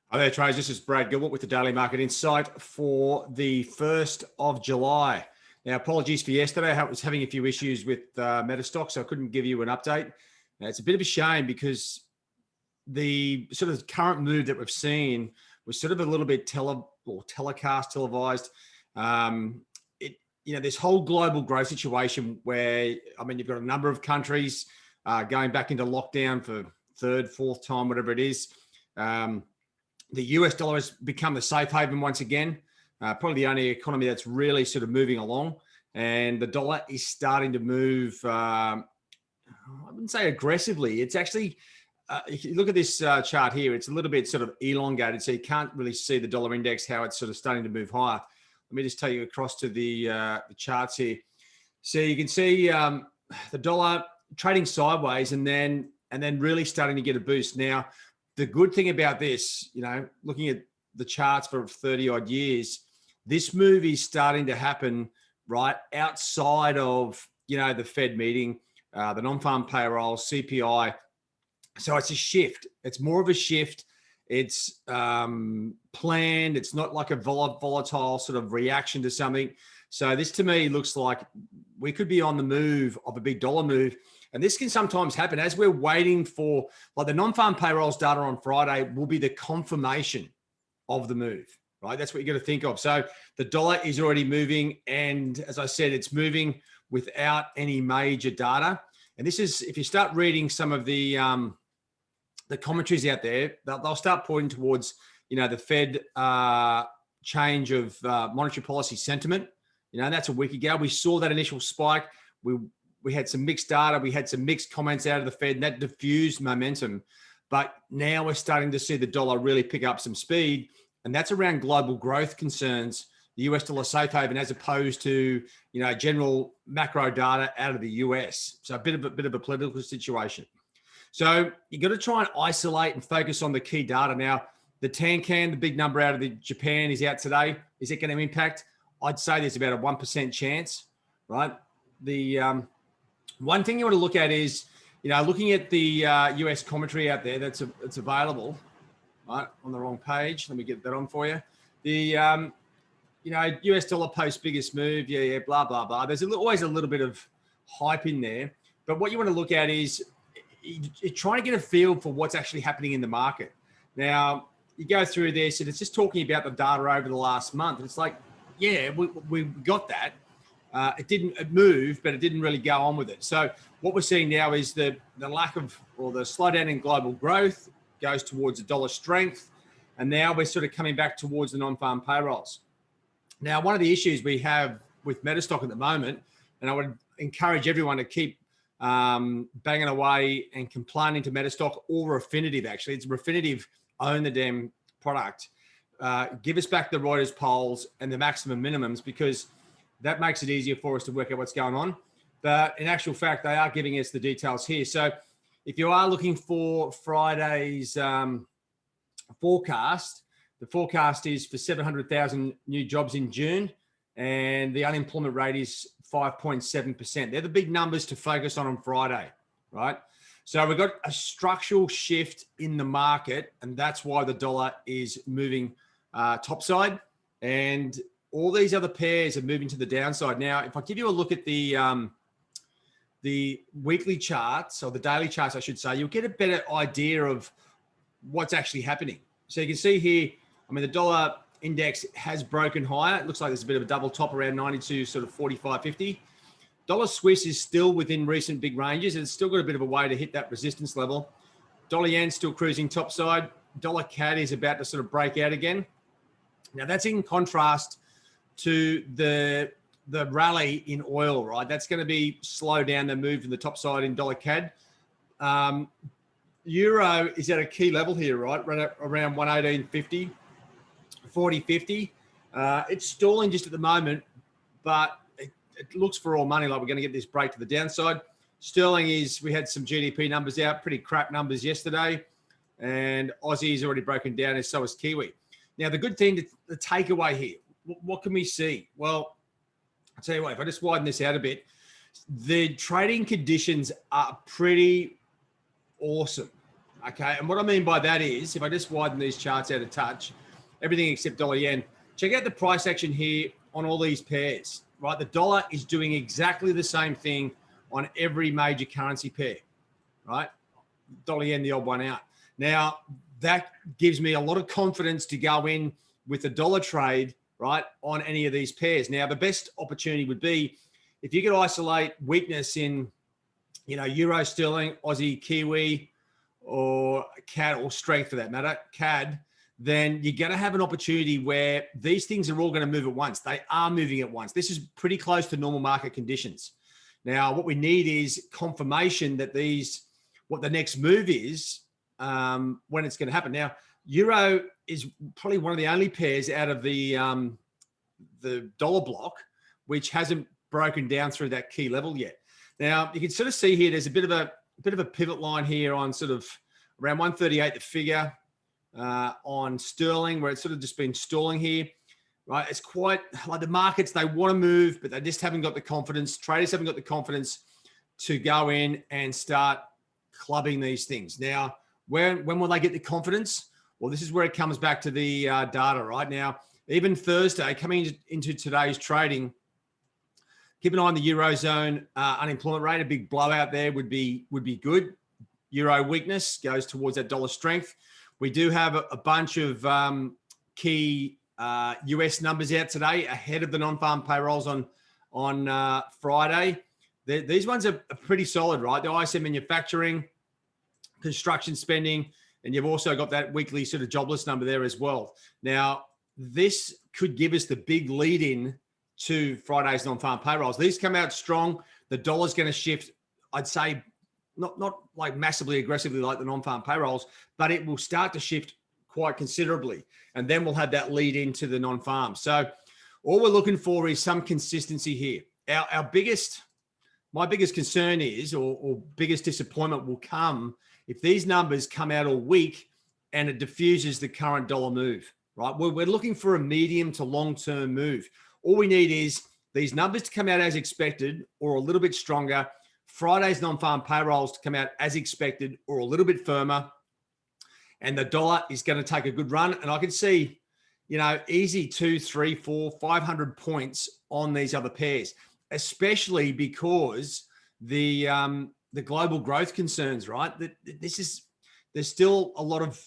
Hi there, traders. This is Brad Gilbert with the Daily Market Insight for the 1st of July. Now, apologies for yesterday. I was having a few issues with Metastock, so I couldn't give you an update. Now, it's a bit of a shame because the sort of current move that we've seen was sort of a little bit televised. This whole global growth situation where, I mean, you've got a number of countries going back into lockdown for third, fourth time, whatever it is. The US dollar has become the safe haven once again, probably the only economy that's really sort of moving along. And the dollar is starting to move, I wouldn't say aggressively. It's actually, if you look at this chart here, it's a little bit sort of elongated. So you can't really see the dollar index, how it's sort of starting to move higher. Let me just take you across to the charts here. So you can see the dollar trading sideways and then really starting to get a boost. Now, the good thing about this, looking at the charts for 30 odd years, this move is starting to happen right outside of, the Fed meeting, the non-farm payroll, CPI. So it's a shift. It's more of a shift. It's planned. It's not like a volatile sort of reaction to something. So this to me looks like we could be on the move of a big dollar move. And this can sometimes happen as we're waiting for, like the non-farm payrolls data on Friday will be the confirmation of the move, right? That's what you got to think of. So the dollar is already moving. And as I said, it's moving without any major data. And this is, if you start reading some of the commentaries out there, they'll start pointing towards, the Fed change of monetary policy sentiment. That's a week ago. We saw that initial spike. We had some mixed data. We had some mixed comments out of the Fed, and that diffused momentum. But now we're starting to see the dollar really pick up some speed, and that's around global growth concerns, the US dollar safe haven, as opposed to general macro data out of the US. So a bit of a political situation. So you got to try and isolate and focus on the key data. Now, the Tankan, the big number out of Japan, is out today. Is it going to impact? I'd say there's about a 1% chance, right? The one thing you want to look at is, looking at the US commentary out there that's available, right, on the wrong page. Let me get that on for you. The, US dollar post biggest move, blah, blah, blah. There's always a little bit of hype in there. But what you want to look at is you're trying to get a feel for what's actually happening in the market. Now, you go through this and it's just talking about the data over the last month. It's like, yeah, we got that. It moved, but it didn't really go on with it. So what we're seeing now is the lack of, or the slowdown in global growth goes towards the dollar strength. And now we're sort of coming back towards the non-farm payrolls. Now, one of the issues we have with Metastock at the moment, and I would encourage everyone to keep banging away and complaining to Metastock or Refinitiv, actually. It's Refinitiv own the damn product. Give us back the Reuters polls and the maximum minimums, because that makes it easier for us to work out what's going on. But in actual fact, they are giving us the details here. So if you are looking for Friday's forecast, the forecast is for 700,000 new jobs in June, and the unemployment rate is 5.7%. They're the big numbers to focus on Friday, right? So we've got a structural shift in the market, and that's why the dollar is moving topside, and all these other pairs are moving to the downside. Now, if I give you a look at the weekly charts, or the daily charts, I should say, you'll get a better idea of what's actually happening. So you can see here, I mean, the dollar index has broken higher. It looks like there's a bit of a double top around 92, sort of 45.50. Dollar Swiss is still within recent big ranges, and it's still got a bit of a way to hit that resistance level. Dollar yen still cruising topside. Dollar CAD is about to sort of break out again. Now, that's in contrast to the rally in oil, right? That's going to be slow down the move in the top side in dollar CAD. Euro is at a key level here, right? Around 118.50, 40.50. It's stalling just at the moment, but it looks for all money like we're going to get this break to the downside. Sterling we had some GDP numbers out, pretty crap numbers yesterday, and Aussie's already broken down, and so is Kiwi. Now, the good thing, the takeaway here, what can we see? Well, I'll tell you what, if I just widen this out a bit, the trading conditions are pretty awesome. Okay, and what I mean by that is, if I just widen these charts out a touch, everything except dollar yen, check out the price action here on all these pairs, right? The dollar is doing exactly the same thing on every major currency pair, right? Dollar yen, the odd one out. Now, that gives me a lot of confidence to go in with the dollar trade, right, on any of these pairs. Now, the best opportunity would be if you could isolate weakness in, euro, sterling, Aussie, Kiwi, or CAD, or strength for that matter, CAD, then you're going to have an opportunity where these things are all going to move at once. They are moving at once. This is pretty close to normal market conditions. Now, what we need is confirmation that what the next move is, when it's going to happen. Now, euro is probably one of the only pairs out of the dollar block which hasn't broken down through that key level yet. Now, you can sort of see here there's a bit of a pivot line here on sort of around 138, the figure on sterling, where it's sort of just been stalling here, right? It's quite like the markets, they want to move, but they just haven't got the confidence. Traders haven't got the confidence to go in and start clubbing these things. Now, when will they get the confidence? Well, this is where it comes back to the data, right? Now, even Thursday, coming into today's trading, keep an eye on the Eurozone unemployment rate. A big blowout there would be good. Euro weakness goes towards that dollar strength. We do have a bunch of key US numbers out today ahead of the non-farm payrolls on Friday. These ones are pretty solid, right? The ISM manufacturing, construction spending, and you've also got that weekly sort of jobless number there as well. Now, this could give us the big lead in to Friday's non-farm payrolls. These come out strong. The dollar's going to shift, I'd say, not like massively aggressively like the non-farm payrolls, but it will start to shift quite considerably. And then we'll have that lead into the non-farm. So all we're looking for is some consistency here. My biggest concern is, or biggest disappointment will come if these numbers come out all week and it diffuses the current dollar move, right? We're looking for a medium to long-term move. All we need is these numbers to come out as expected or a little bit stronger. Friday's non-farm payrolls to come out as expected or a little bit firmer. And the dollar is going to take a good run. And I can see, easy 2, 3, 4, 500 points on these other pairs, especially because the global growth concerns, right? There's still a lot of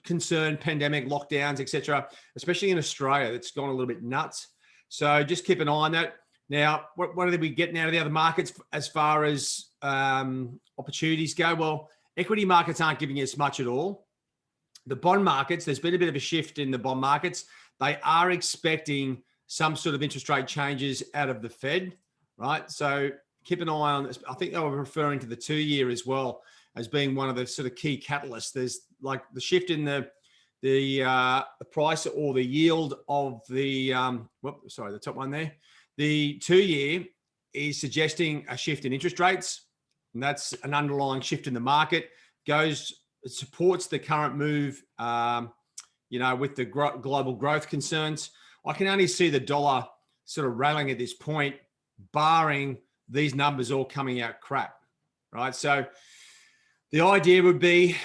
concern, pandemic, lockdowns, etc., especially in Australia. It's gone a little bit nuts. So just keep an eye on that. Now, what are we getting out of the other markets as far as opportunities go? Well, equity markets aren't giving us much at all. The bond markets, there's been a bit of a shift in the bond markets. They are expecting some sort of interest rate changes out of the Fed, right? So keep an eye on this. I think they were referring to the 2-year as well as being one of the sort of key catalysts. There's like the shift in the price or the yield of the the top one there. The 2-year is suggesting a shift in interest rates, and that's an underlying shift in the market. It supports the current move, with the global growth concerns. I can only see the dollar sort of rallying at this point, barring these numbers all coming out crap, right? So the idea would be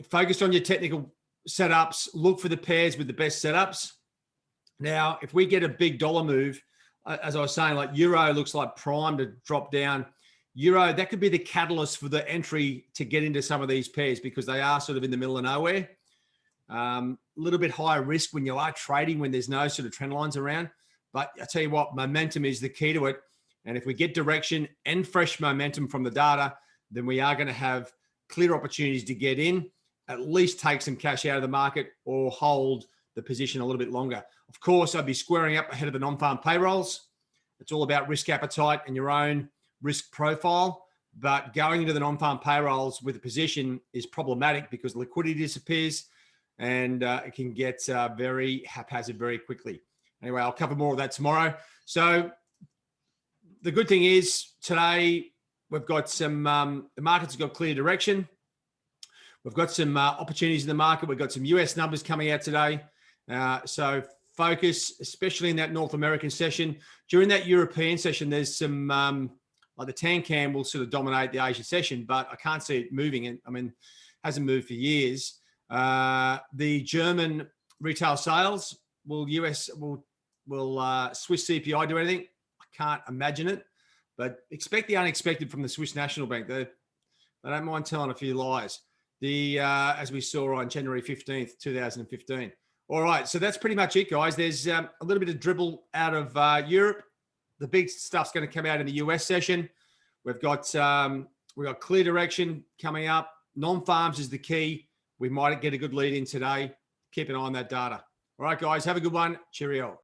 focus on your technical setups, look for the pairs with the best setups. Now, if we get a big dollar move, as I was saying, like euro looks like prime to drop down. Euro, that could be the catalyst for the entry to get into some of these pairs because they are sort of in the middle of nowhere. A little bit higher risk when you are trading when there's no sort of trend lines around. But I tell you what, momentum is the key to it. And if we get direction and fresh momentum from the data, then we are going to have clear opportunities to get in, at least take some cash out of the market or hold the position a little bit longer. Of course, I'd be squaring up ahead of the non-farm payrolls. It's all about risk appetite and your own risk profile. But going into the non-farm payrolls with a position is problematic because liquidity disappears and it can get very haphazard very quickly. Anyway, I'll cover more of that tomorrow. So the good thing is today we've got some, the market's got clear direction. We've got some opportunities in the market. We've got some US numbers coming out today. So focus, especially in that North American session. During that European session, there's some, like the TANCAM will sort of dominate the Asian session, but I can't see it moving. And I mean, hasn't moved for years. The German retail sales, will Swiss CPI do anything? I can't imagine it, but expect the unexpected from the Swiss National Bank. They don't mind telling a few lies. As we saw on January 15th, 2015. All right, so that's pretty much it, guys. There's a little bit of dribble out of Europe. The big stuff's going to come out in the US session. We've got clear direction coming up. Non-farms is the key. We might get a good lead in today. Keep an eye on that data. All right, guys, have a good one. Cheerio.